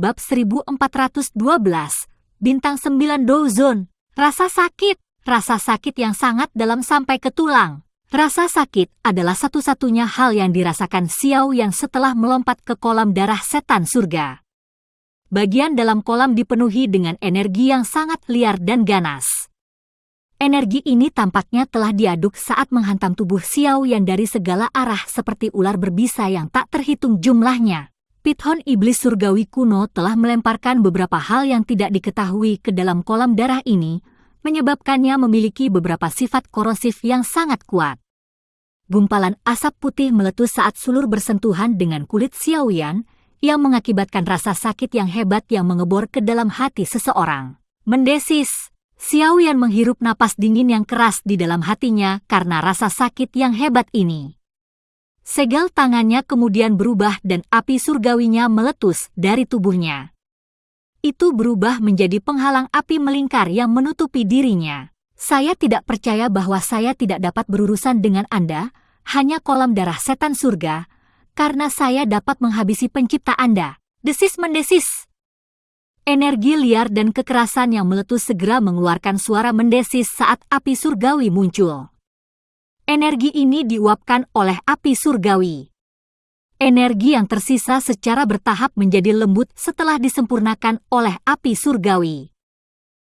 Bab 1412, Bintang 9 Douzon. Rasa sakit yang sangat dalam sampai ke tulang. Rasa sakit adalah satu-satunya hal yang dirasakan Xiao Yan setelah melompat ke kolam darah setan surga. Bagian dalam kolam dipenuhi dengan energi yang sangat liar dan ganas. Energi ini tampaknya telah diaduk saat menghantam tubuh Xiao Yan dari segala arah seperti ular berbisa yang tak terhitung jumlahnya. Python iblis surgawi kuno telah melemparkan beberapa hal yang tidak diketahui ke dalam kolam darah ini, menyebabkannya memiliki beberapa sifat korosif yang sangat kuat. Gumpalan asap putih meletus saat sulur bersentuhan dengan kulit Xiao Yan, yang mengakibatkan rasa sakit yang hebat yang mengebor ke dalam hati seseorang. Mendesis, Xiao Yan menghirup napas dingin yang keras di dalam hatinya karena rasa sakit yang hebat ini. Segel tangannya kemudian berubah dan api surgawinya meletus dari tubuhnya. Itu berubah menjadi penghalang api melingkar yang menutupi dirinya. Saya tidak percaya bahwa saya tidak dapat berurusan dengan Anda, hanya kolam darah setan surga, karena saya dapat menghabisi pencipta Anda. Desis mendesis. Energi liar dan kekerasan yang meletus segera mengeluarkan suara mendesis saat api surgawi muncul. Energi ini diuapkan oleh api surgawi. Energi yang tersisa secara bertahap menjadi lembut setelah disempurnakan oleh api surgawi.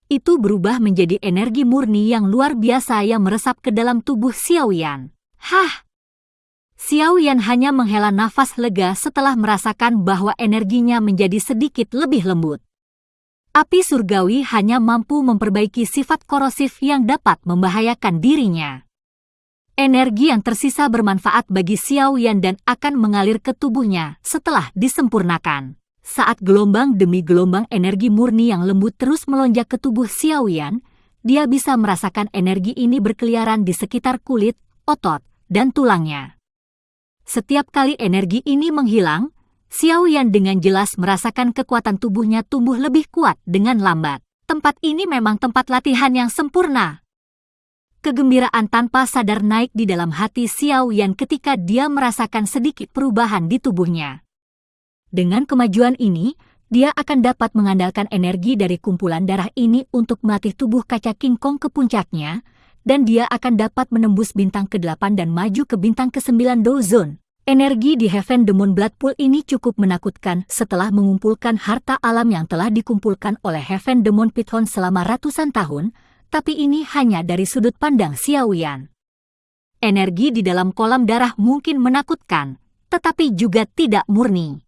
Itu berubah menjadi energi murni yang luar biasa yang meresap ke dalam tubuh Xiao Yan. Hah! Xiao Yan hanya menghela nafas lega setelah merasakan bahwa energinya menjadi sedikit lebih lembut. Api surgawi hanya mampu memperbaiki sifat korosif yang dapat membahayakan dirinya. Energi yang tersisa bermanfaat bagi Xiao Yan dan akan mengalir ke tubuhnya setelah disempurnakan. Saat gelombang demi gelombang energi murni yang lembut terus melonjak ke tubuh Xiao Yan, dia bisa merasakan energi ini berkeliaran di sekitar kulit, otot, dan tulangnya. Setiap kali energi ini menghilang, Xiao Yan dengan jelas merasakan kekuatan tubuhnya tumbuh lebih kuat dengan lambat. Tempat ini memang tempat latihan yang sempurna. Kegembiraan tanpa sadar naik di dalam hati Xiao Yan ketika dia merasakan sedikit perubahan di tubuhnya. Dengan kemajuan ini, dia akan dapat mengandalkan energi dari kumpulan darah ini untuk melatih tubuh kaca King Kong ke puncaknya, dan dia akan dapat menembus bintang ke-8 dan maju ke bintang ke-9 Douzon. Energi di Heaven Demon Blood Pool ini cukup menakutkan setelah mengumpulkan harta alam yang telah dikumpulkan oleh Heaven Demon Python selama ratusan tahun, tapi ini hanya dari sudut pandang Xiao Yan. Energi di dalam kolam darah mungkin menakutkan, tetapi juga tidak murni.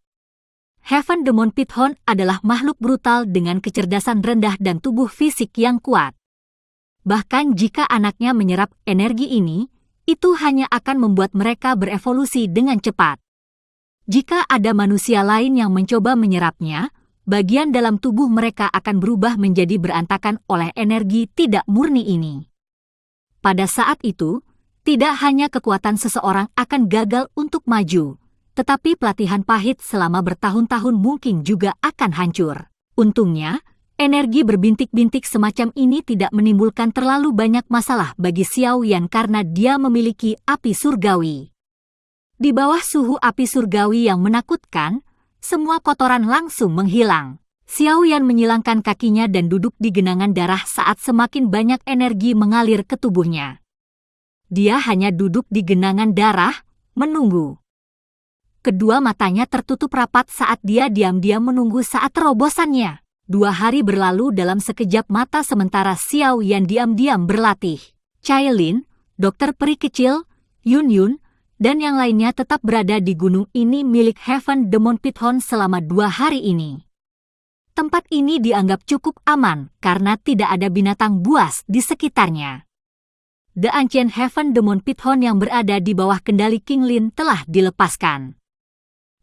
Heaven Demon Python adalah makhluk brutal dengan kecerdasan rendah dan tubuh fisik yang kuat. Bahkan jika anaknya menyerap energi ini, itu hanya akan membuat mereka berevolusi dengan cepat. Jika ada manusia lain yang mencoba menyerapnya, bagian dalam tubuh mereka akan berubah menjadi berantakan oleh energi tidak murni ini. Pada saat itu, tidak hanya kekuatan seseorang akan gagal untuk maju, tetapi pelatihan pahit selama bertahun-tahun mungkin juga akan hancur. Untungnya, energi berbintik-bintik semacam ini tidak menimbulkan terlalu banyak masalah bagi Xiao Yan karena dia memiliki api surgawi. Di bawah suhu api surgawi yang menakutkan, semua kotoran langsung menghilang. Xiao Yan menyilangkan kakinya dan duduk di genangan darah saat semakin banyak energi mengalir ke tubuhnya. Dia hanya duduk di genangan darah, menunggu. Kedua matanya tertutup rapat saat dia diam-diam menunggu saat terobosannya. 2 hari berlalu dalam sekejap mata sementara Xiao Yan diam-diam berlatih. Cailin, dokter peri kecil, Yun Yun, dan yang lainnya tetap berada di gunung ini milik Heaven Demon Python selama 2 hari ini. Tempat ini dianggap cukup aman karena tidak ada binatang buas di sekitarnya. The Ancient Heaven Demon Python yang berada di bawah kendali King Lin telah dilepaskan.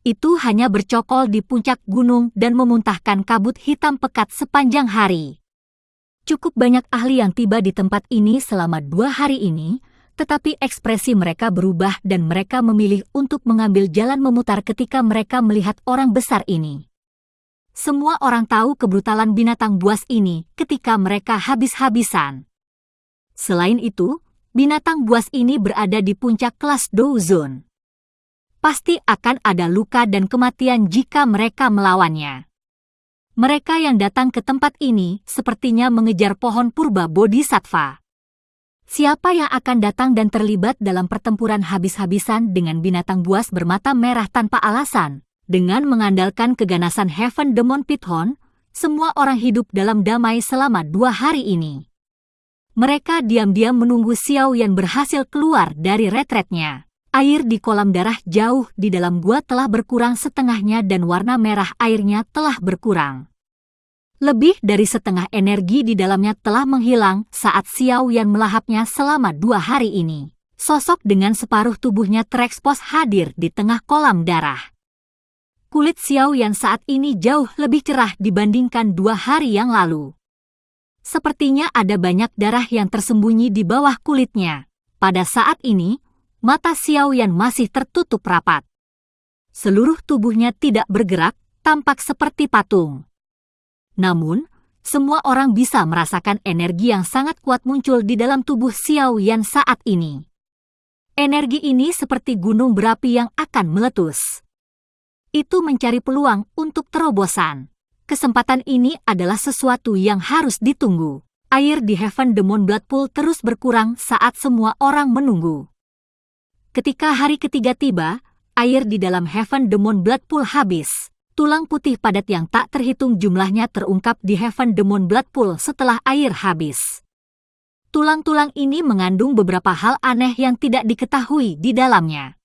Itu hanya bercokol di puncak gunung dan memuntahkan kabut hitam pekat sepanjang hari. Cukup banyak ahli yang tiba di tempat ini selama 2 hari ini, tetapi ekspresi mereka berubah dan mereka memilih untuk mengambil jalan memutar ketika mereka melihat orang besar ini. Semua orang tahu kebrutalan binatang buas ini ketika mereka habis-habisan. Selain itu, binatang buas ini berada di puncak kelas Douzon. Pasti akan ada luka dan kematian jika mereka melawannya. Mereka yang datang ke tempat ini sepertinya mengejar pohon purba bodhisattva. Siapa yang akan datang dan terlibat dalam pertempuran habis-habisan dengan binatang buas bermata merah tanpa alasan? Dengan mengandalkan keganasan Heaven Demon Python, semua orang hidup dalam damai selama 2 hari ini. Mereka diam-diam menunggu Xiao Yan berhasil keluar dari retretnya. Air di kolam darah jauh di dalam gua telah berkurang setengahnya dan warna merah airnya telah berkurang. Lebih dari setengah energi di dalamnya telah menghilang saat Xiao Yan melahapnya selama 2 hari ini. Sosok dengan separuh tubuhnya terekspos hadir di tengah kolam darah. Kulit Xiao Yan saat ini jauh lebih cerah dibandingkan 2 hari yang lalu. Sepertinya ada banyak darah yang tersembunyi di bawah kulitnya. Pada saat ini, mata Xiao Yan masih tertutup rapat. Seluruh tubuhnya tidak bergerak, tampak seperti patung. Namun, semua orang bisa merasakan energi yang sangat kuat muncul di dalam tubuh Xiao Yan saat ini. Energi ini seperti gunung berapi yang akan meletus. Itu mencari peluang untuk terobosan. Kesempatan ini adalah sesuatu yang harus ditunggu. Air di Heaven Demon Blood Pool terus berkurang saat semua orang menunggu. Ketika hari ketiga tiba, air di dalam Heaven Demon Blood Pool habis. Tulang putih padat yang tak terhitung jumlahnya terungkap di Heaven Demon Blood Pool setelah air habis. Tulang-tulang ini mengandung beberapa hal aneh yang tidak diketahui di dalamnya.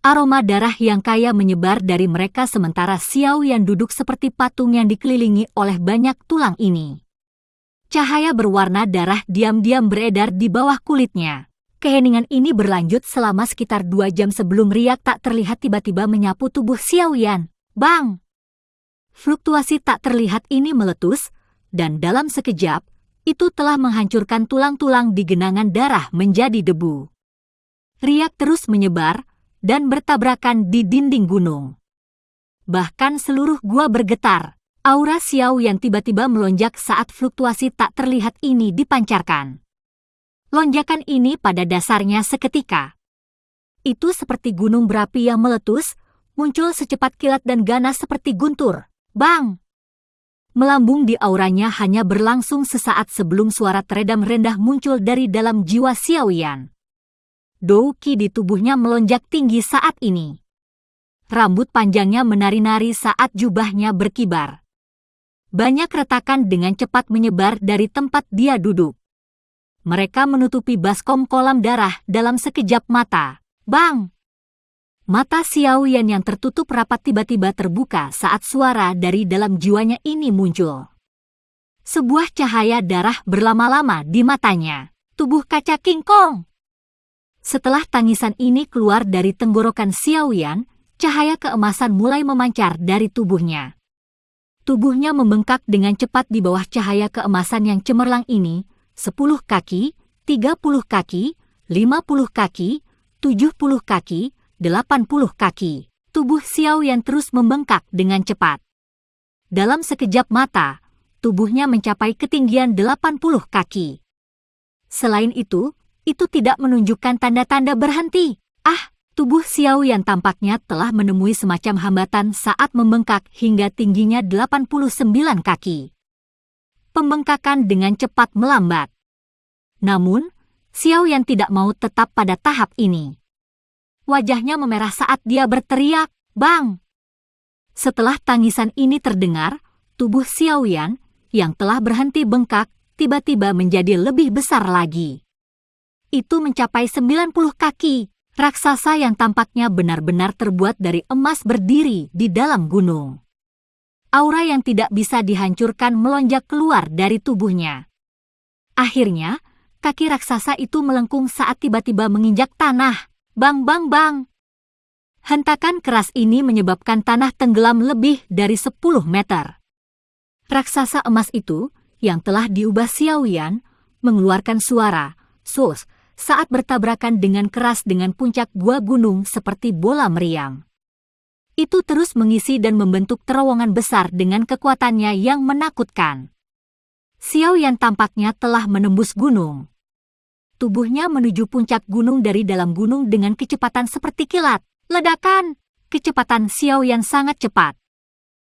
Aroma darah yang kaya menyebar dari mereka sementara Xiao Yan duduk seperti patung yang dikelilingi oleh banyak tulang ini. Cahaya berwarna darah diam-diam beredar di bawah kulitnya. Keheningan ini berlanjut selama sekitar 2 jam sebelum riak tak terlihat tiba-tiba menyapu tubuh Xiao Yan. Bang! Fluktuasi tak terlihat ini meletus, dan dalam sekejap, itu telah menghancurkan tulang-tulang di genangan darah menjadi debu. Riak terus menyebar, dan bertabrakan di dinding gunung. Bahkan seluruh gua bergetar. Aura Xiao yang tiba-tiba melonjak saat fluktuasi tak terlihat ini dipancarkan. Lonjakan ini pada dasarnya seketika. Itu seperti gunung berapi yang meletus, muncul secepat kilat dan ganas seperti guntur. Bang! Melambung di auranya hanya berlangsung sesaat sebelum suara teredam rendah muncul dari dalam jiwa Xiao Yan. Dou Qi di tubuhnya melonjak tinggi saat ini. Rambut panjangnya menari-nari saat jubahnya berkibar. Banyak retakan dengan cepat menyebar dari tempat dia duduk. Mereka menutupi baskom kolam darah dalam sekejap mata. Bang! Mata Xiao Yan yang tertutup rapat tiba-tiba terbuka saat suara dari dalam jiwanya ini muncul. Sebuah cahaya darah berlama-lama di matanya. Tubuh kaca King Kong. Setelah tangisan ini keluar dari tenggorokan Xiao Yan, cahaya keemasan mulai memancar dari tubuhnya. Tubuhnya membengkak dengan cepat di bawah cahaya keemasan yang cemerlang ini. 10 kaki, 30 kaki, 50 kaki, 70 kaki, 80 kaki. Tubuh Xiao Yan terus membengkak dengan cepat. Dalam sekejap mata, tubuhnya mencapai ketinggian 80 kaki. Selain itu tidak menunjukkan tanda-tanda berhenti. Tubuh Xiao Yan tampaknya telah menemui semacam hambatan saat membengkak hingga tingginya 89 kaki. Pembengkakan dengan cepat melambat. Namun, Xiao Yan tidak mau tetap pada tahap ini. Wajahnya memerah saat dia berteriak, "Bang!" Setelah tangisan ini terdengar, tubuh Xiao Yan, yang telah berhenti bengkak, tiba-tiba menjadi lebih besar lagi. Itu mencapai 90 kaki, raksasa yang tampaknya benar-benar terbuat dari emas berdiri di dalam gunung. Aura yang tidak bisa dihancurkan melonjak keluar dari tubuhnya. Akhirnya, kaki raksasa itu melengkung saat tiba-tiba menginjak tanah. Bang bang bang. Hentakan keras ini menyebabkan tanah tenggelam lebih dari 10 meter. Raksasa emas itu, yang telah diubah Xiao Yan, mengeluarkan suara, sus, saat bertabrakan dengan keras dengan puncak gua gunung seperti bola meriam. Itu terus mengisi dan membentuk terowongan besar dengan kekuatannya yang menakutkan. Xiao Yan tampaknya telah menembus gunung. Tubuhnya menuju puncak gunung dari dalam gunung dengan kecepatan seperti kilat. Ledakan! Kecepatan Xiao Yan sangat cepat.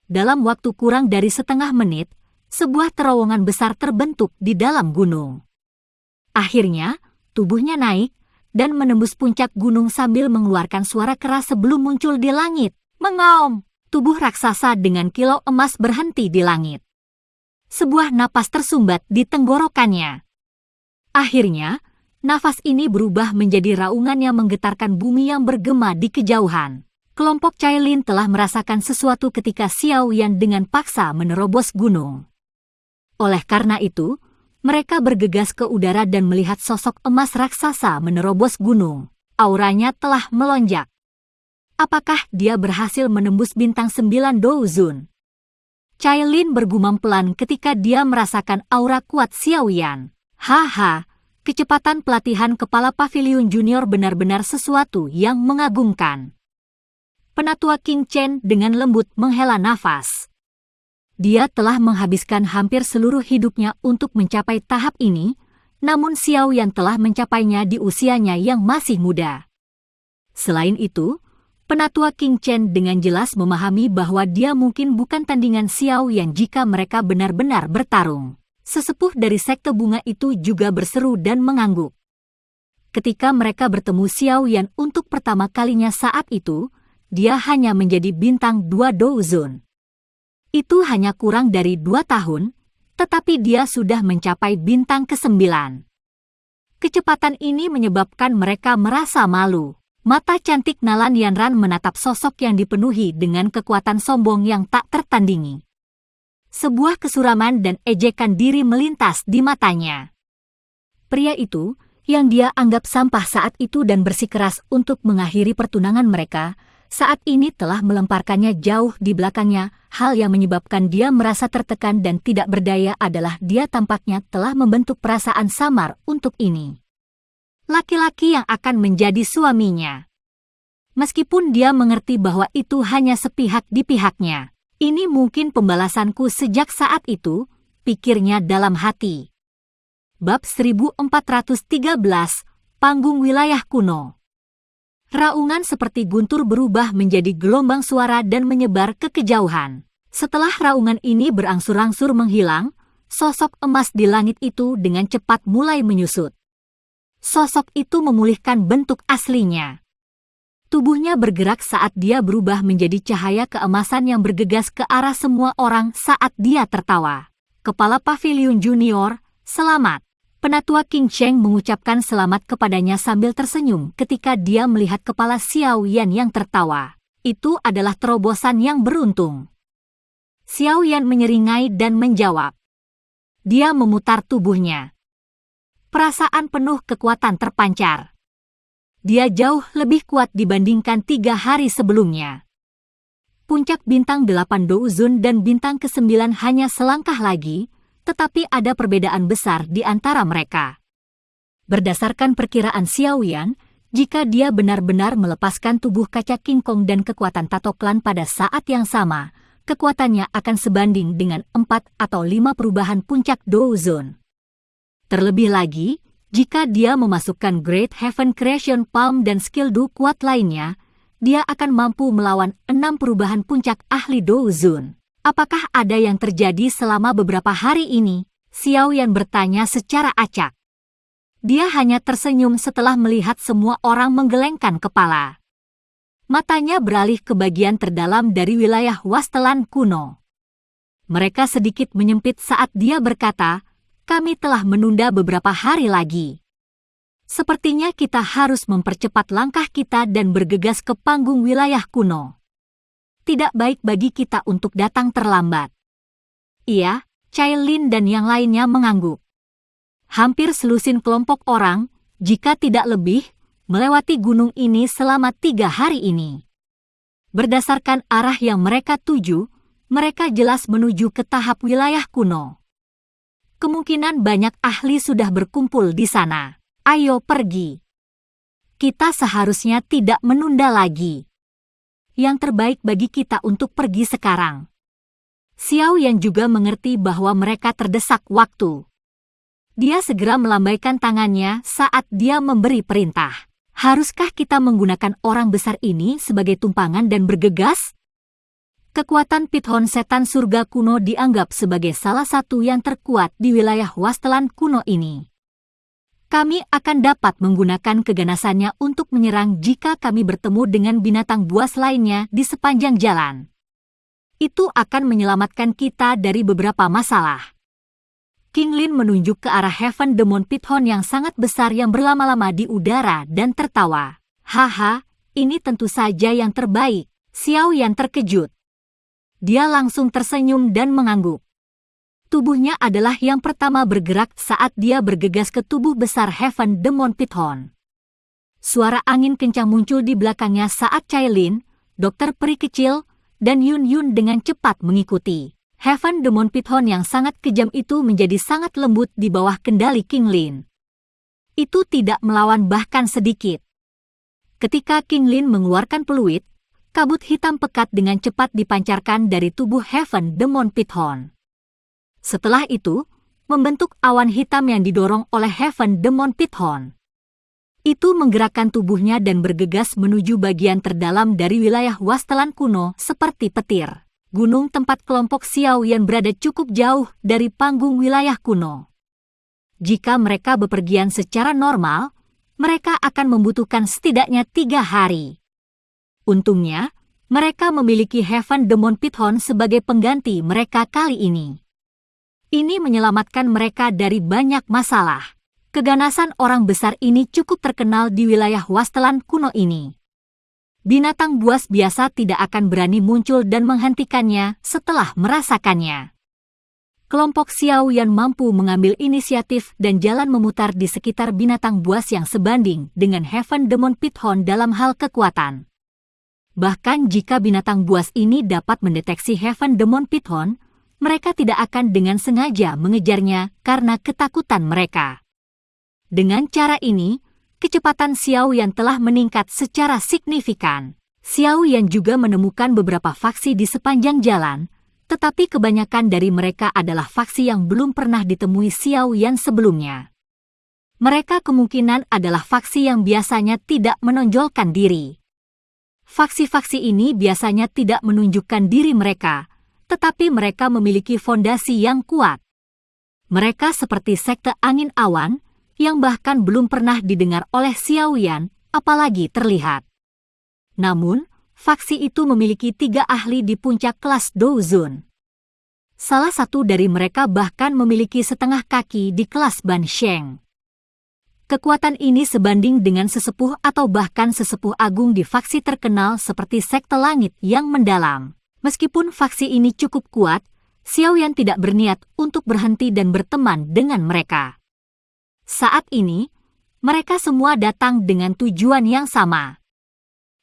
Dalam waktu kurang dari setengah menit, sebuah terowongan besar terbentuk di dalam gunung. Akhirnya, tubuhnya naik dan menembus puncak gunung sambil mengeluarkan suara keras sebelum muncul di langit. Mengaum! Tubuh raksasa dengan kilau emas berhenti di langit. Sebuah napas tersumbat di tenggorokannya. Akhirnya, nafas ini berubah menjadi raungan yang menggetarkan bumi yang bergema di kejauhan. Kelompok Cailin telah merasakan sesuatu ketika Xiao Yan dengan paksa menerobos gunung. Oleh karena itu, mereka bergegas ke udara dan melihat sosok emas raksasa menerobos gunung. Auranya telah melonjak. Apakah dia berhasil menembus bintang 9 Douzun? Cailin bergumam pelan ketika dia merasakan aura kuat Xiao Yan. Haha, kecepatan pelatihan kepala pavilion junior benar-benar sesuatu yang mengagumkan. Penatua King Chen dengan lembut menghela nafas. Dia telah menghabiskan hampir seluruh hidupnya untuk mencapai tahap ini, namun Xiao Yan telah mencapainya di usianya yang masih muda. Selain itu, Penatua King Chen dengan jelas memahami bahwa dia mungkin bukan tandingan Xiao Yan jika mereka benar-benar bertarung. Sesepuh dari sekte bunga itu juga berseru dan mengangguk. Ketika mereka bertemu Xiao Yan untuk pertama kalinya saat itu, dia hanya menjadi bintang 2 Douzun. Itu hanya kurang dari 2 tahun, tetapi dia sudah mencapai bintang ke-9. Kecepatan ini menyebabkan mereka merasa malu. Mata cantik Nalan Yanran menatap sosok yang dipenuhi dengan kekuatan sombong yang tak tertandingi. Sebuah kesuraman dan ejekan diri melintas di matanya. Pria itu, yang dia anggap sampah saat itu dan bersikeras untuk mengakhiri pertunangan mereka, saat ini telah melemparkannya jauh di belakangnya. Hal yang menyebabkan dia merasa tertekan dan tidak berdaya adalah dia tampaknya telah membentuk perasaan samar untuk ini. Laki-laki yang akan menjadi suaminya. Meskipun dia mengerti bahwa itu hanya sepihak di pihaknya. Ini mungkin pembalasanku sejak saat itu, pikirnya dalam hati. Bab 1413, Panggung Wilayah Kuno. Raungan seperti guntur berubah menjadi gelombang suara dan menyebar ke kejauhan. Setelah raungan ini berangsur-angsur menghilang, sosok emas di langit itu dengan cepat mulai menyusut. Sosok itu memulihkan bentuk aslinya. Tubuhnya bergerak saat dia berubah menjadi cahaya keemasan yang bergegas ke arah semua orang saat dia tertawa. Kepala pavilion junior, selamat. Penatua King Cheng mengucapkan selamat kepadanya sambil tersenyum ketika dia melihat kepala Xiao Yan yang tertawa. Itu adalah terobosan yang beruntung. Xiao Yan menyeringai dan menjawab. Dia memutar tubuhnya. Perasaan penuh kekuatan terpancar. Dia jauh lebih kuat dibandingkan 3 hari sebelumnya. Puncak bintang 8 Douzun dan bintang ke-9 hanya selangkah lagi, tetapi ada perbedaan besar di antara mereka. Berdasarkan perkiraan Xiao Yan, jika dia benar-benar melepaskan tubuh kaca King Kong dan kekuatan Tato Clan pada saat yang sama, kekuatannya akan sebanding dengan 4 atau 5 perubahan puncak Douzun. Terlebih lagi, jika dia memasukkan Great Heaven Creation Palm dan skill Du kuat lainnya, dia akan mampu melawan 6 perubahan puncak ahli Douzun. Apakah ada yang terjadi selama beberapa hari ini? Xiao Yan bertanya secara acak. Dia hanya tersenyum setelah melihat semua orang menggelengkan kepala. Matanya beralih ke bagian terdalam dari wilayah Wasteland kuno. Mereka sedikit menyempit saat dia berkata, kami telah menunda beberapa hari lagi. Sepertinya kita harus mempercepat langkah kita dan bergegas ke panggung wilayah kuno. Tidak baik bagi kita untuk datang terlambat. Iya, Cailin dan yang lainnya mengangguk. Hampir selusin kelompok orang, jika tidak lebih, melewati gunung ini selama 3 hari ini. Berdasarkan arah yang mereka tuju, mereka jelas menuju ke tahap wilayah kuno. Kemungkinan banyak ahli sudah berkumpul di sana. Ayo pergi. Kita seharusnya tidak menunda lagi. Yang terbaik bagi kita untuk pergi sekarang. Xiao Yan juga mengerti bahwa mereka terdesak waktu. Dia segera melambaikan tangannya saat dia memberi perintah. Haruskah kita menggunakan orang besar ini sebagai tumpangan dan bergegas? Kekuatan Pithon setan surga kuno dianggap sebagai salah satu yang terkuat di wilayah Wasteland kuno ini. Kami akan dapat menggunakan keganasannya untuk menyerang jika kami bertemu dengan binatang buas lainnya di sepanjang jalan. Itu akan menyelamatkan kita dari beberapa masalah. King Lin menunjuk ke arah Heaven Demon Pithon yang sangat besar yang berlama-lama di udara dan tertawa. Haha, ini tentu saja yang terbaik. Xiao Yan terkejut. Dia langsung tersenyum dan mengangguk. Tubuhnya adalah yang pertama bergerak saat dia bergegas ke tubuh besar Heaven Demon Pithon. Suara angin kencang muncul di belakangnya saat Cai Lin, dokter peri kecil, dan Yun Yun dengan cepat mengikuti. Heaven Demon Pithon yang sangat kejam itu menjadi sangat lembut di bawah kendali King Lin. Itu tidak melawan bahkan sedikit. Ketika King Lin mengeluarkan peluit, kabut hitam pekat dengan cepat dipancarkan dari tubuh Heaven Demon Pithon. Setelah itu, membentuk awan hitam yang didorong oleh Heaven Demon Pithon. Itu menggerakkan tubuhnya dan bergegas menuju bagian terdalam dari wilayah Wasteland kuno seperti petir. Gunung tempat kelompok Xiao Yan berada cukup jauh dari panggung wilayah kuno. Jika mereka bepergian secara normal, mereka akan membutuhkan setidaknya 3 hari. Untungnya, mereka memiliki Heaven Demon Pithon sebagai pengganti mereka kali ini. Ini menyelamatkan mereka dari banyak masalah. Keganasan orang besar ini cukup terkenal di wilayah Wasteland kuno ini. Binatang buas biasa tidak akan berani muncul dan menghentikannya setelah merasakannya. Kelompok Xiao Yan mampu mengambil inisiatif dan jalan memutar di sekitar binatang buas yang sebanding dengan Heaven Demon Pithon dalam hal kekuatan. Bahkan jika binatang buas ini dapat mendeteksi Heaven Demon Pithon, mereka tidak akan dengan sengaja mengejarnya karena ketakutan mereka. Dengan cara ini, kecepatan Xiao Yan telah meningkat secara signifikan. Xiao Yan juga menemukan beberapa faksi di sepanjang jalan, tetapi kebanyakan dari mereka adalah faksi yang belum pernah ditemui Xiao Yan sebelumnya. Mereka kemungkinan adalah faksi yang biasanya tidak menonjolkan diri. Faksi-faksi ini biasanya tidak menunjukkan diri mereka, tetapi mereka memiliki fondasi yang kuat. Mereka seperti sekte angin awan, yang bahkan belum pernah didengar oleh Xiao Yan, apalagi terlihat. Namun, faksi itu memiliki 3 ahli di puncak kelas Douzun. Salah satu dari mereka bahkan memiliki setengah kaki di kelas Ban Sheng. Kekuatan ini sebanding dengan sesepuh atau bahkan sesepuh agung di faksi terkenal seperti sekte langit yang mendalam. Meskipun faksi ini cukup kuat, Xiao Yan tidak berniat untuk berhenti dan berteman dengan mereka. Saat ini, mereka semua datang dengan tujuan yang sama.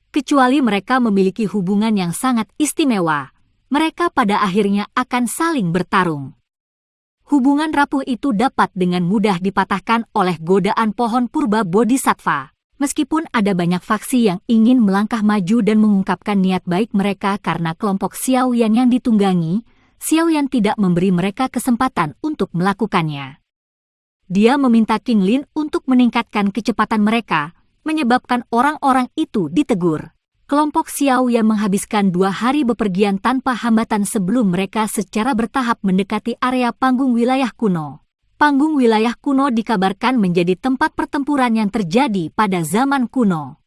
Kecuali mereka memiliki hubungan yang sangat istimewa, mereka pada akhirnya akan saling bertarung. Hubungan rapuh itu dapat dengan mudah dipatahkan oleh godaan pohon purba bodhisattva. Meskipun ada banyak faksi yang ingin melangkah maju dan mengungkapkan niat baik mereka karena kelompok Xiao Yan yang ditunggangi, Xiao Yan tidak memberi mereka kesempatan untuk melakukannya. Dia meminta King Lin untuk meningkatkan kecepatan mereka, menyebabkan orang-orang itu ditegur. Kelompok Xiao Yan menghabiskan 2 hari bepergian tanpa hambatan sebelum mereka secara bertahap mendekati area panggung wilayah kuno. Panggung wilayah kuno dikabarkan menjadi tempat pertempuran yang terjadi pada zaman kuno.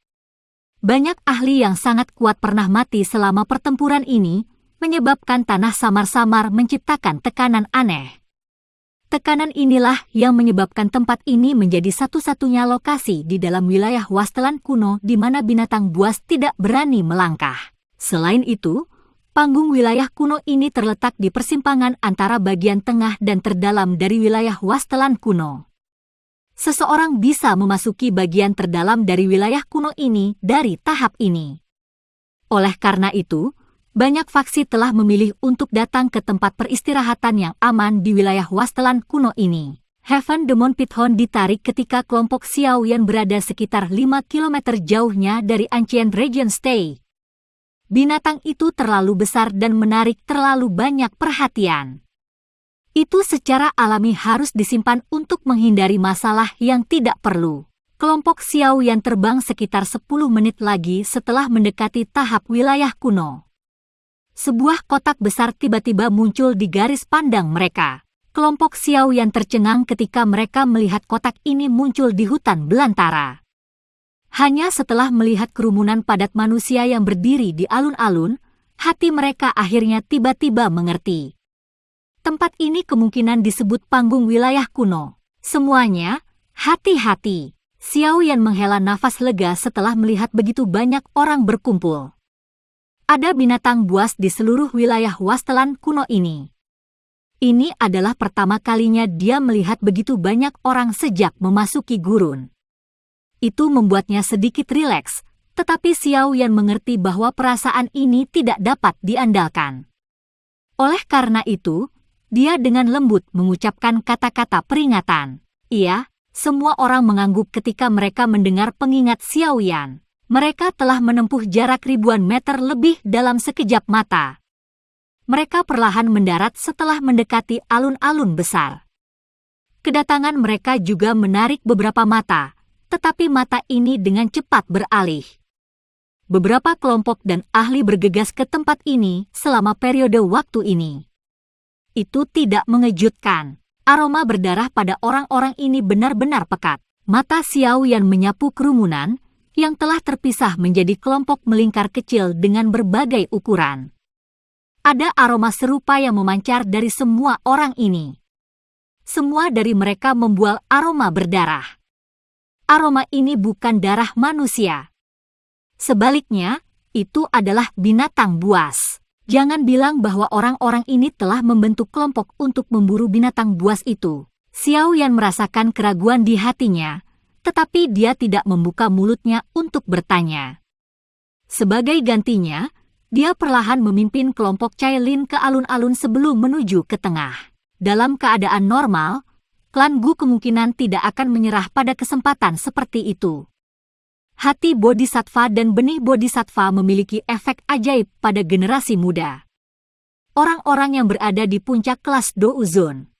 Banyak ahli yang sangat kuat pernah mati selama pertempuran ini, menyebabkan tanah samar-samar menciptakan tekanan aneh. Tekanan inilah yang menyebabkan tempat ini menjadi satu-satunya lokasi di dalam wilayah Wasteland kuno di mana binatang buas tidak berani melangkah. Selain itu, panggung wilayah kuno ini terletak di persimpangan antara bagian tengah dan terdalam dari wilayah Wasteland kuno. Seseorang bisa memasuki bagian terdalam dari wilayah kuno ini dari tahap ini. Oleh karena itu, banyak faksi telah memilih untuk datang ke tempat peristirahatan yang aman di wilayah Wasteland kuno ini. Heaven Demon Pithon ditarik ketika kelompok Xiao Yan berada sekitar 5 km jauhnya dari Ancient Region Stay. Binatang itu terlalu besar dan menarik terlalu banyak perhatian. Itu secara alami harus disimpan untuk menghindari masalah yang tidak perlu. Kelompok Xiao Yan terbang sekitar 10 menit lagi setelah mendekati tahap wilayah kuno. Sebuah kotak besar tiba-tiba muncul di garis pandang mereka. Kelompok Xiaoyan tercengang ketika mereka melihat kotak ini muncul di hutan belantara. Hanya setelah melihat kerumunan padat manusia yang berdiri di alun-alun, hati mereka akhirnya tiba-tiba mengerti. Tempat ini kemungkinan disebut panggung wilayah kuno. Semuanya, hati-hati. Xiaoyan menghela nafas lega setelah melihat begitu banyak orang berkumpul. Ada binatang buas di seluruh wilayah wastelan kuno ini. Ini adalah pertama kalinya dia melihat begitu banyak orang sejak memasuki gurun. Itu membuatnya sedikit rileks, tetapi Xiaoyan mengerti bahwa perasaan ini tidak dapat diandalkan. Oleh karena itu, dia dengan lembut mengucapkan kata-kata peringatan. Iya, semua orang mengangguk ketika mereka mendengar pengingat Xiaoyan. Mereka telah menempuh jarak ribuan meter lebih dalam sekejap mata. Mereka perlahan mendarat setelah mendekati alun-alun besar. Kedatangan mereka juga menarik beberapa mata, tetapi mata ini dengan cepat beralih. Beberapa kelompok dan ahli bergegas ke tempat ini selama periode waktu ini. Itu tidak mengejutkan. Aroma berdarah pada orang-orang ini benar-benar pekat. Mata Xiaoyan menyapu kerumunan yang telah terpisah menjadi kelompok melingkar kecil dengan berbagai ukuran. Ada aroma serupa yang memancar dari semua orang ini. Semua dari mereka membual aroma berdarah. Aroma ini bukan darah manusia. Sebaliknya, itu adalah binatang buas. Jangan bilang bahwa orang-orang ini telah membentuk kelompok untuk memburu binatang buas itu. Xiaoyan merasakan keraguan di hatinya, tetapi dia tidak membuka mulutnya untuk bertanya. Sebagai gantinya, dia perlahan memimpin kelompok Cailin ke alun-alun sebelum menuju ke tengah. Dalam keadaan normal, klan Gu kemungkinan tidak akan menyerah pada kesempatan seperti itu. Hati bodhisattva dan benih bodhisattva memiliki efek ajaib pada generasi muda. Orang-orang yang berada di puncak kelas Douzon.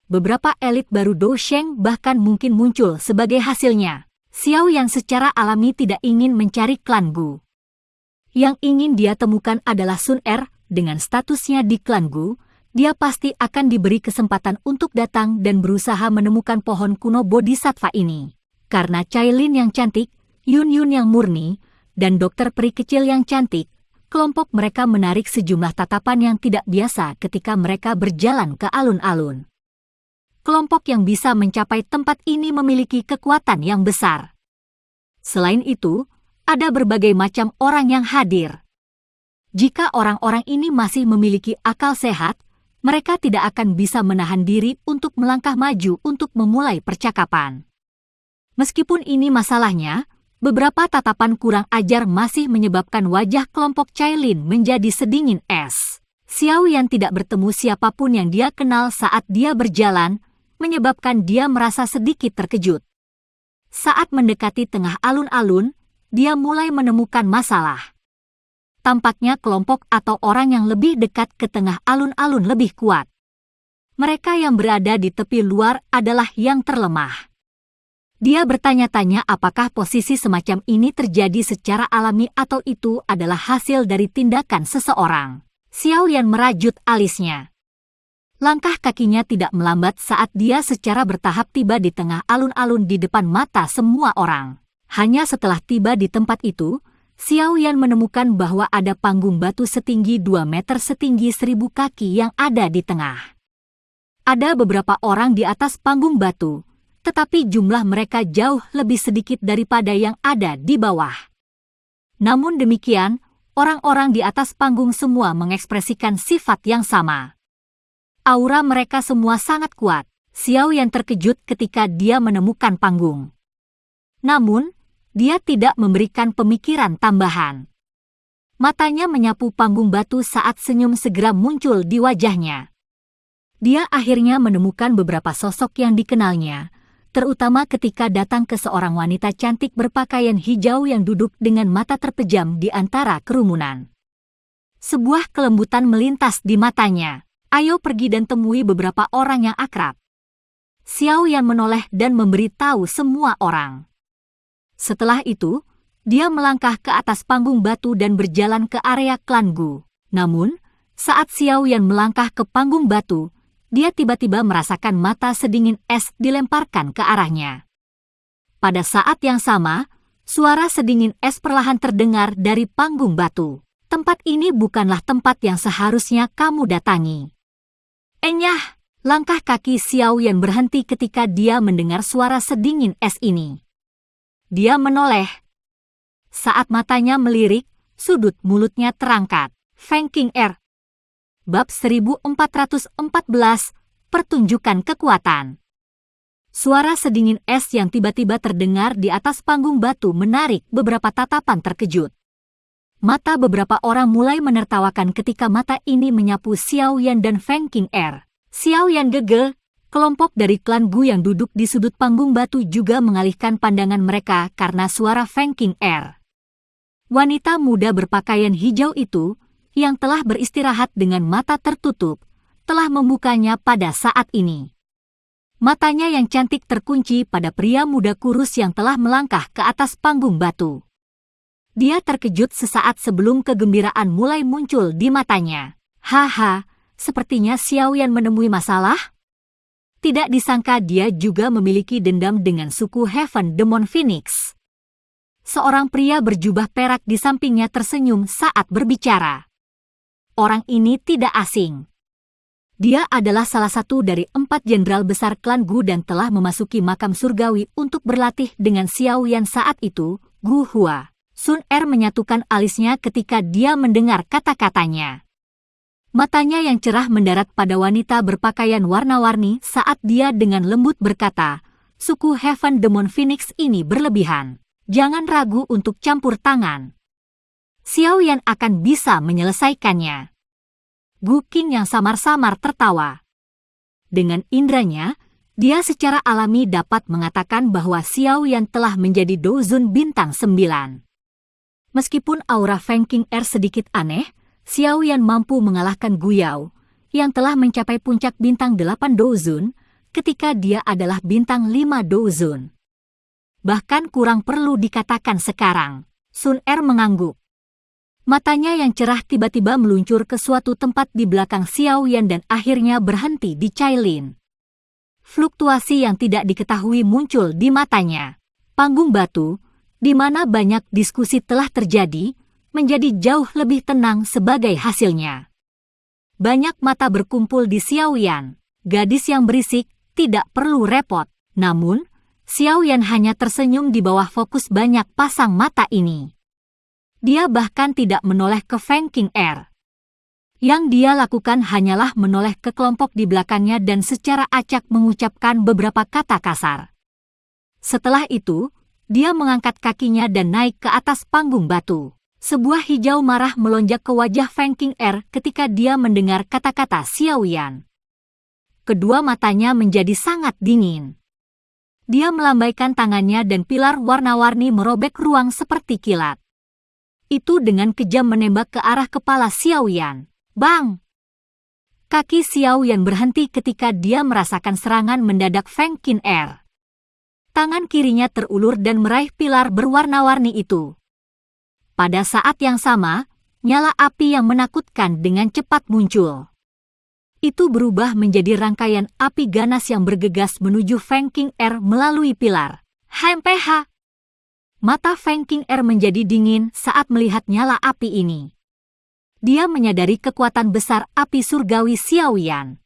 Beberapa elit baru Dousheng bahkan mungkin muncul sebagai hasilnya. Xiaoyan secara alami tidak ingin mencari klan Gu. Yang ingin dia temukan adalah Sun Er. Dengan statusnya di klan Gu, dia pasti akan diberi kesempatan untuk datang dan berusaha menemukan pohon kuno bodhisattva ini. Karena Cailin yang cantik, Yun Yun yang murni, dan dokter peri kecil yang cantik, kelompok mereka menarik sejumlah tatapan yang tidak biasa ketika mereka berjalan ke alun-alun. Kelompok yang bisa mencapai tempat ini memiliki kekuatan yang besar. Selain itu, ada berbagai macam orang yang hadir. Jika orang-orang ini masih memiliki akal sehat, mereka tidak akan bisa menahan diri untuk melangkah maju untuk memulai percakapan. Meskipun ini masalahnya, beberapa tatapan kurang ajar masih menyebabkan wajah kelompok Cailin menjadi sedingin es. Xiaoyan tidak bertemu siapapun yang dia kenal saat dia berjalan, menyebabkan dia merasa sedikit terkejut. Saat mendekati tengah alun-alun, dia mulai menemukan masalah. Tampaknya kelompok atau orang yang lebih dekat ke tengah alun-alun lebih kuat. Mereka yang berada di tepi luar adalah yang terlemah. Dia bertanya-tanya apakah posisi semacam ini terjadi secara alami atau itu adalah hasil dari tindakan seseorang. Xiaoyan merajut alisnya. Langkah kakinya tidak melambat saat dia secara bertahap tiba di tengah alun-alun di depan mata semua orang. Hanya setelah tiba di tempat itu, Xiaoyan menemukan bahwa ada panggung batu setinggi 2 meter setinggi 1000 kaki yang ada di tengah. Ada beberapa orang di atas panggung batu, tetapi jumlah mereka jauh lebih sedikit daripada yang ada di bawah. Namun demikian, orang-orang di atas panggung semua mengekspresikan sifat yang sama. Aura mereka semua sangat kuat. Xiaoyan terkejut ketika dia menemukan panggung. Namun, dia tidak memberikan pemikiran tambahan. Matanya menyapu panggung batu saat senyum segera muncul di wajahnya. Dia akhirnya menemukan beberapa sosok yang dikenalnya, terutama ketika datang ke seorang wanita cantik berpakaian hijau yang duduk dengan mata terpejam di antara kerumunan. Sebuah kelembutan melintas di matanya. Ayo pergi dan temui beberapa orang yang akrab. Xiaoyan menoleh dan memberitahu semua orang. Setelah itu, dia melangkah ke atas panggung batu dan berjalan ke area klan Gu. Namun, saat Xiao Yan melangkah ke panggung batu, dia tiba-tiba merasakan mata sedingin es dilemparkan ke arahnya. Pada saat yang sama, suara sedingin es perlahan terdengar dari panggung batu. Tempat ini bukanlah tempat yang seharusnya kamu datangi. Enyah, langkah kaki Xiao Yan berhenti ketika dia mendengar suara sedingin es ini. Dia menoleh. Saat matanya melirik, sudut mulutnya terangkat. Feng King Er. Bab 1414, Pertunjukan Kekuatan. Suara sedingin es yang tiba-tiba terdengar di atas panggung batu menarik beberapa tatapan terkejut. Mata beberapa orang mulai menertawakan ketika mata ini menyapu Xiao Yan dan Feng King Er. Xiao Yan gegel, kelompok dari klan Gu yang duduk di sudut panggung batu juga mengalihkan pandangan mereka karena suara Feng King Er. Wanita muda berpakaian hijau itu, yang telah beristirahat dengan mata tertutup, telah membukanya pada saat ini. Matanya yang cantik terkunci pada pria muda kurus yang telah melangkah ke atas panggung batu. Dia terkejut sesaat sebelum kegembiraan mulai muncul di matanya. Haha, sepertinya Xiao Yan menemui masalah? Tidak disangka dia juga memiliki dendam dengan suku Heaven Demon Phoenix. Seorang pria berjubah perak di sampingnya tersenyum saat berbicara. Orang ini tidak asing. Dia adalah salah satu dari 4 jenderal besar klan Gu dan telah memasuki makam surgawi untuk berlatih dengan Xiao Yan saat itu, Gu Hua. Sun Er menyatukan alisnya ketika dia mendengar kata-katanya. Matanya yang cerah mendarat pada wanita berpakaian warna-warni saat dia dengan lembut berkata, suku Heaven Demon Phoenix ini berlebihan. Jangan ragu untuk campur tangan. Xiao Yan akan bisa menyelesaikannya. Gu Qin yang samar-samar tertawa. Dengan indranya, dia secara alami dapat mengatakan bahwa Xiao Yan telah menjadi Dozun bintang 9. Meskipun aura Feng King Er sedikit aneh, Xiao Yan mampu mengalahkan Gu Yao, yang telah mencapai puncak bintang 8 Dozun, ketika dia adalah bintang 5 Dozun. Bahkan kurang perlu dikatakan sekarang. Sun Er mengangguk. Matanya yang cerah tiba-tiba meluncur ke suatu tempat di belakang Xiao Yan dan akhirnya berhenti di Cailin. Fluktuasi yang tidak diketahui muncul di matanya. Panggung batu, di mana banyak diskusi telah terjadi, menjadi jauh lebih tenang sebagai hasilnya. Banyak mata berkumpul di Xiao Yan. Gadis yang berisik tidak perlu repot. Namun, Xiao Yan hanya tersenyum di bawah fokus banyak pasang mata ini. Dia bahkan tidak menoleh ke Feng King Er. Yang dia lakukan hanyalah menoleh ke kelompok di belakangnya dan secara acak mengucapkan beberapa kata kasar. Setelah itu, dia mengangkat kakinya dan naik ke atas panggung batu. Sebuah hijau marah melonjak ke wajah Feng King Er ketika dia mendengar kata-kata Xiao Yan. Kedua matanya menjadi sangat dingin. Dia melambaikan tangannya dan pilar warna-warni merobek ruang seperti kilat. Itu dengan kejam menembak ke arah kepala Xiao Yan. Bang! Kaki Xiao Yan berhenti ketika dia merasakan serangan mendadak Feng King Er. Tangan kirinya terulur dan meraih pilar berwarna-warni itu. Pada saat yang sama, nyala api yang menakutkan dengan cepat muncul. Itu berubah menjadi rangkaian api ganas yang bergegas menuju Feng King Er melalui pilar. HMPH! Mata Feng King Er menjadi dingin saat melihat nyala api ini. Dia menyadari kekuatan besar api surgawi Xiao Yan.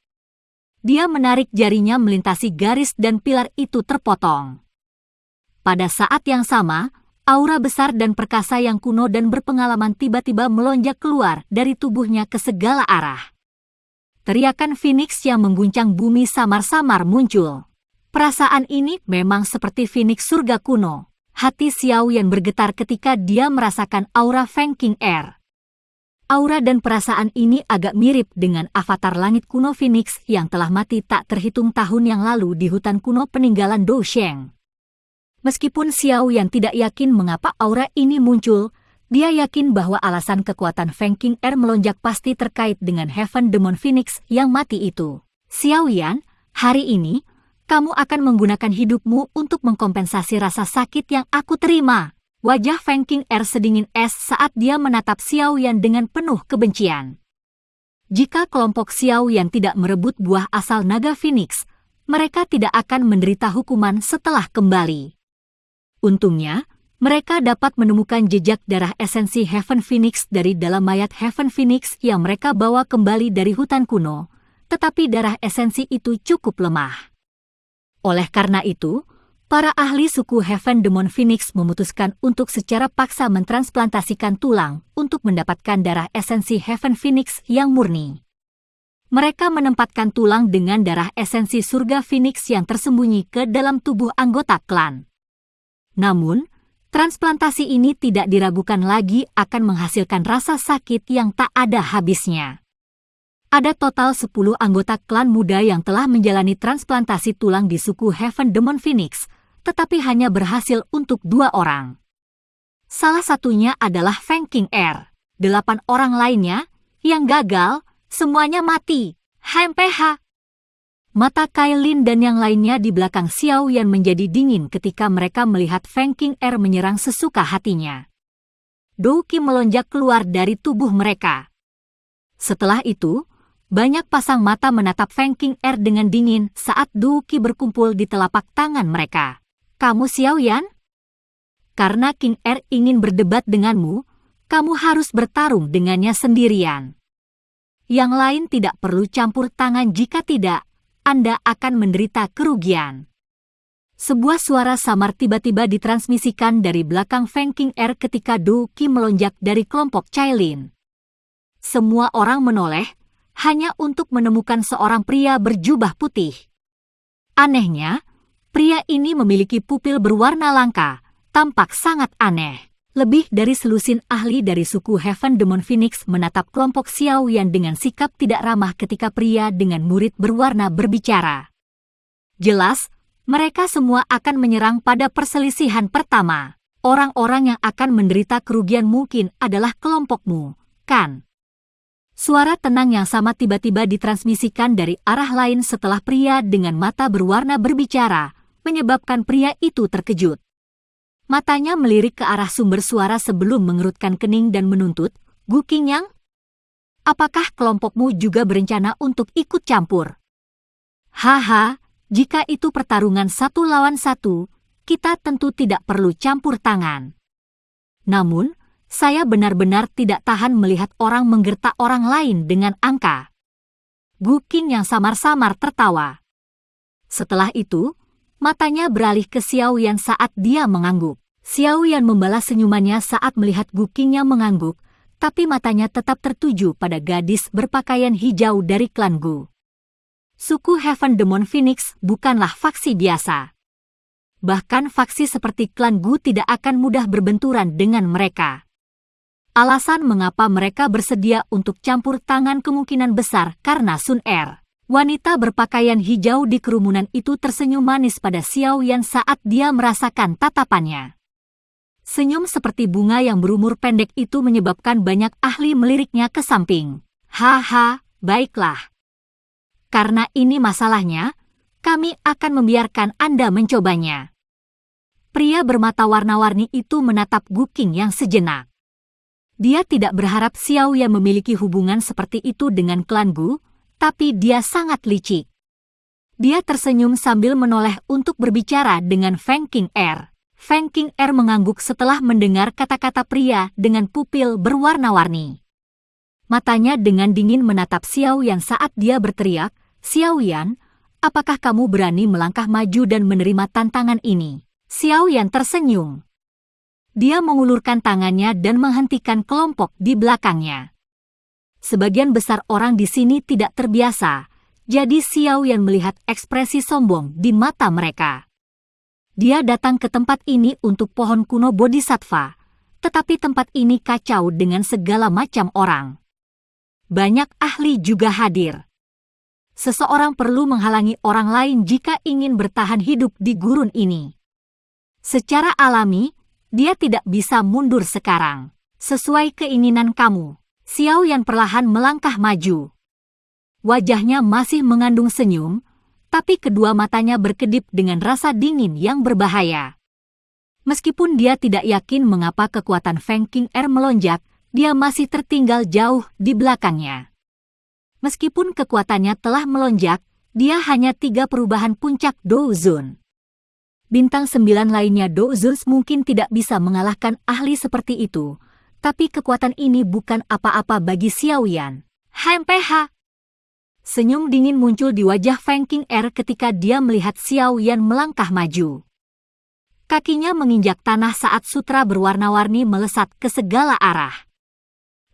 Dia menarik jarinya melintasi garis dan pilar itu terpotong. Pada saat yang sama, aura besar dan perkasa yang kuno dan berpengalaman tiba-tiba melonjak keluar dari tubuhnya ke segala arah. Teriakan Phoenix yang mengguncang bumi samar-samar muncul. Perasaan ini memang seperti Phoenix surga kuno. Hati Xiao Yan bergetar ketika dia merasakan aura Feng King Er. Aura dan perasaan ini agak mirip dengan avatar langit kuno Phoenix yang telah mati tak terhitung tahun yang lalu di hutan kuno peninggalan Dousheng. Meskipun Xiao Yan tidak yakin mengapa aura ini muncul, dia yakin bahwa alasan kekuatan Feng King Er melonjak pasti terkait dengan Heaven Demon Phoenix yang mati itu. Xiao Yan, hari ini, kamu akan menggunakan hidupmu untuk mengkompensasi rasa sakit yang aku terima. Wajah Feng Qing'er sedingin es saat dia menatap Xiao Yan dengan penuh kebencian. Jika kelompok Xiao Yan tidak merebut buah asal naga Phoenix, mereka tidak akan menderita hukuman setelah kembali. Untungnya, mereka dapat menemukan jejak darah esensi Heaven Phoenix dari dalam mayat Heaven Phoenix yang mereka bawa kembali dari hutan kuno, tetapi darah esensi itu cukup lemah. Oleh karena itu, para ahli suku Heaven Demon Phoenix memutuskan untuk secara paksa mentransplantasikan tulang untuk mendapatkan darah esensi Heaven Phoenix yang murni. Mereka menempatkan tulang dengan darah esensi surga Phoenix yang tersembunyi ke dalam tubuh anggota klan. Namun, transplantasi ini tidak diragukan lagi akan menghasilkan rasa sakit yang tak ada habisnya. Ada total 10 anggota klan muda yang telah menjalani transplantasi tulang di suku Heaven Demon Phoenix, tetapi hanya berhasil untuk 2 orang. Salah satunya adalah Feng Qing'er. 8 orang lainnya, yang gagal, semuanya mati. HMPH. Mata Kailin dan yang lainnya di belakang Xiao Yan menjadi dingin ketika mereka melihat Feng Qing'er menyerang sesuka hatinya. Dou Qi melonjak keluar dari tubuh mereka. Setelah itu, banyak pasang mata menatap Feng Qing'er dengan dingin saat Dou Qi berkumpul di telapak tangan mereka. Kamu Xiao Yan? Karena Qing'er ingin berdebat denganmu, kamu harus bertarung dengannya sendirian. Yang lain tidak perlu campur tangan, jika tidak, Anda akan menderita kerugian. Sebuah suara samar tiba-tiba ditransmisikan dari belakang Feng Qing'er ketika Dou Qi melonjak dari kelompok Cailin. Semua orang menoleh, hanya untuk menemukan seorang pria berjubah putih. Anehnya, pria ini memiliki pupil berwarna langka, tampak sangat aneh. Lebih dari selusin ahli dari suku Heaven Demon Phoenix menatap kelompok Xiao Yan dengan sikap tidak ramah ketika pria dengan murid berwarna berbicara. Jelas, mereka semua akan menyerang pada perselisihan pertama. Orang-orang yang akan menderita kerugian mungkin adalah kelompokmu, kan? Suara tenang yang sama tiba-tiba ditransmisikan dari arah lain setelah pria dengan mata berwarna berbicara, menyebabkan pria itu terkejut. Matanya melirik ke arah sumber suara sebelum mengerutkan kening dan menuntut, Gu Qingyang? Apakah kelompokmu juga berencana untuk ikut campur? Haha, jika itu pertarungan 1 lawan 1, kita tentu tidak perlu campur tangan. Namun, saya benar-benar tidak tahan melihat orang menggertak orang lain dengan angka. Gu Qingyang samar-samar tertawa. Setelah itu, matanya beralih ke Xiao Yan saat dia mengangguk. Xiao Yan membalas senyumannya saat melihat Gu Qingyang mengangguk, tapi matanya tetap tertuju pada gadis berpakaian hijau dari klan Gu. Suku Heaven Demon Phoenix bukanlah faksi biasa. Bahkan faksi seperti klan Gu tidak akan mudah berbenturan dengan mereka. Alasan mengapa mereka bersedia untuk campur tangan kemungkinan besar karena Sun Er. Wanita berpakaian hijau di kerumunan itu tersenyum manis pada Xiao Yan saat dia merasakan tatapannya. Senyum seperti bunga yang berumur pendek itu menyebabkan banyak ahli meliriknya ke samping. Haha, baiklah. Karena ini masalahnya, kami akan membiarkan Anda mencobanya. Pria bermata warna-warni itu menatap Gu Qingyang sejenak. Dia tidak berharap Xiao Yan memiliki hubungan seperti itu dengan klan Gu, tapi dia sangat licik. Dia tersenyum sambil menoleh untuk berbicara dengan Feng Qing'er. Feng Qing'er mengangguk setelah mendengar kata-kata pria dengan pupil berwarna-warni. Matanya dengan dingin menatap Xiao Yan saat dia berteriak, Xiao Yan, apakah kamu berani melangkah maju dan menerima tantangan ini? Xiao Yan tersenyum. Dia mengulurkan tangannya dan menghentikan kelompok di belakangnya. Sebagian besar orang di sini tidak terbiasa, jadi Xiao Yan melihat ekspresi sombong di mata mereka. Dia datang ke tempat ini untuk pohon kuno Bodhisattva, tetapi tempat ini kacau dengan segala macam orang. Banyak ahli juga hadir. Seseorang perlu menghalangi orang lain jika ingin bertahan hidup di gurun ini. Secara alami, dia tidak bisa mundur sekarang. Sesuai keinginan kamu. Xiao Yan perlahan melangkah maju. Wajahnya masih mengandung senyum, tapi kedua matanya berkedip dengan rasa dingin yang berbahaya. Meskipun dia tidak yakin mengapa kekuatan Feng Qing'er melonjak, dia masih tertinggal jauh di belakangnya. Meskipun kekuatannya telah melonjak, dia hanya 3 perubahan puncak Douzun. Bintang 9 lainnya Douzun mungkin tidak bisa mengalahkan ahli seperti itu, tapi kekuatan ini bukan apa-apa bagi Xiaoyan. HMPH. Senyum dingin muncul di wajah Feng Qing'er ketika dia melihat Xiaoyan melangkah maju. Kakinya menginjak tanah saat sutra berwarna-warni melesat ke segala arah.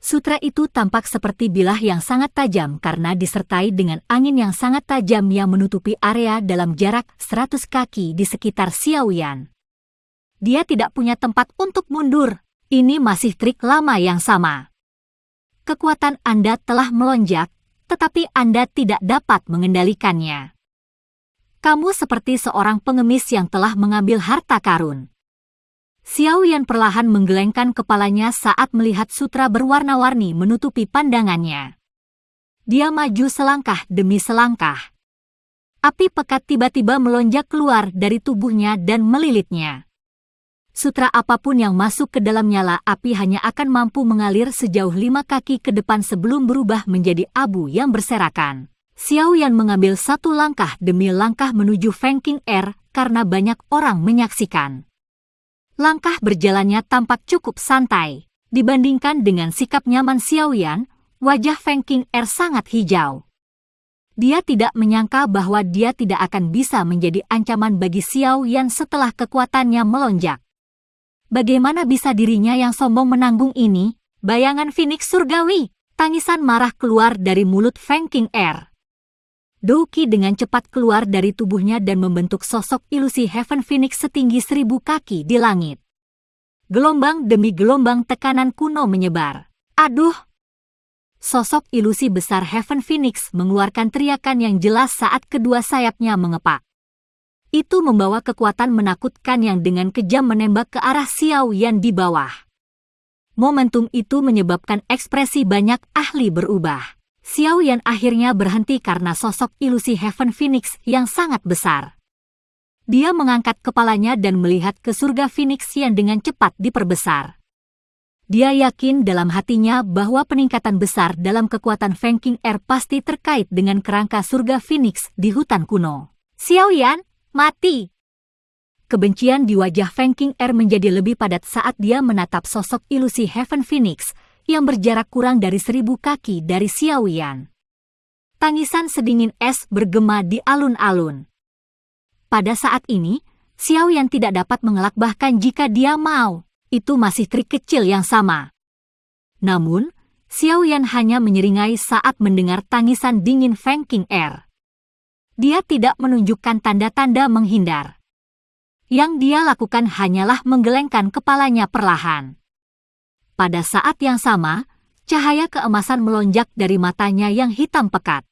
Sutra itu tampak seperti bilah yang sangat tajam karena disertai dengan angin yang sangat tajam yang menutupi area dalam jarak 100 kaki di sekitar Xiaoyan. Dia tidak punya tempat untuk mundur. Ini masih trik lama yang sama. Kekuatan Anda telah melonjak, tetapi Anda tidak dapat mengendalikannya. Kamu seperti seorang pengemis yang telah mengambil harta karun. Xiaoyan perlahan menggelengkan kepalanya saat melihat sutra berwarna-warni menutupi pandangannya. Dia maju selangkah demi selangkah. Api pekat tiba-tiba melonjak keluar dari tubuhnya dan melilitnya. Sutra apapun yang masuk ke dalam nyala api hanya akan mampu mengalir sejauh 5 kaki ke depan sebelum berubah menjadi abu yang berserakan. Xiaoyan mengambil 1 langkah demi langkah menuju Feng Qing'er karena banyak orang menyaksikan. Langkah berjalannya tampak cukup santai. Dibandingkan dengan sikap nyaman Xiaoyan, wajah Feng Qing'er sangat hijau. Dia tidak menyangka bahwa dia tidak akan bisa menjadi ancaman bagi Xiaoyan setelah kekuatannya melonjak. Bagaimana bisa dirinya yang sombong menanggung ini? Bayangan Phoenix surgawi. Tangisan marah keluar dari mulut Feng Qing'er. Douqi dengan cepat keluar dari tubuhnya dan membentuk sosok ilusi Heaven Phoenix setinggi 1000 kaki di langit. Gelombang demi gelombang tekanan kuno menyebar. Aduh! Sosok ilusi besar Heaven Phoenix mengeluarkan teriakan yang jelas saat kedua sayapnya mengepak. Itu membawa kekuatan menakutkan yang dengan kejam menembak ke arah Xiaoyan di bawah. Momentum itu menyebabkan ekspresi banyak ahli berubah. Xiaoyan akhirnya berhenti karena sosok ilusi Heaven Phoenix yang sangat besar. Dia mengangkat kepalanya dan melihat ke surga Phoenix yang dengan cepat diperbesar. Dia yakin dalam hatinya bahwa peningkatan besar dalam kekuatan Feng Qing'er pasti terkait dengan kerangka surga Phoenix di hutan kuno. Xiaoyan, mati! Kebencian di wajah Feng Qing'er menjadi lebih padat saat dia menatap sosok ilusi Heaven Phoenix yang berjarak kurang dari 1000 kaki dari Xiaoyan. Tangisan sedingin es bergema di alun-alun. Pada saat ini, Xiaoyan tidak dapat mengelak bahkan jika dia mau. Itu masih trik kecil yang sama. Namun, Xiaoyan hanya menyeringai saat mendengar tangisan dingin Feng Qing'er. Dia tidak menunjukkan tanda-tanda menghindar. Yang dia lakukan hanyalah menggelengkan kepalanya perlahan. Pada saat yang sama, cahaya keemasan melonjak dari matanya yang hitam pekat.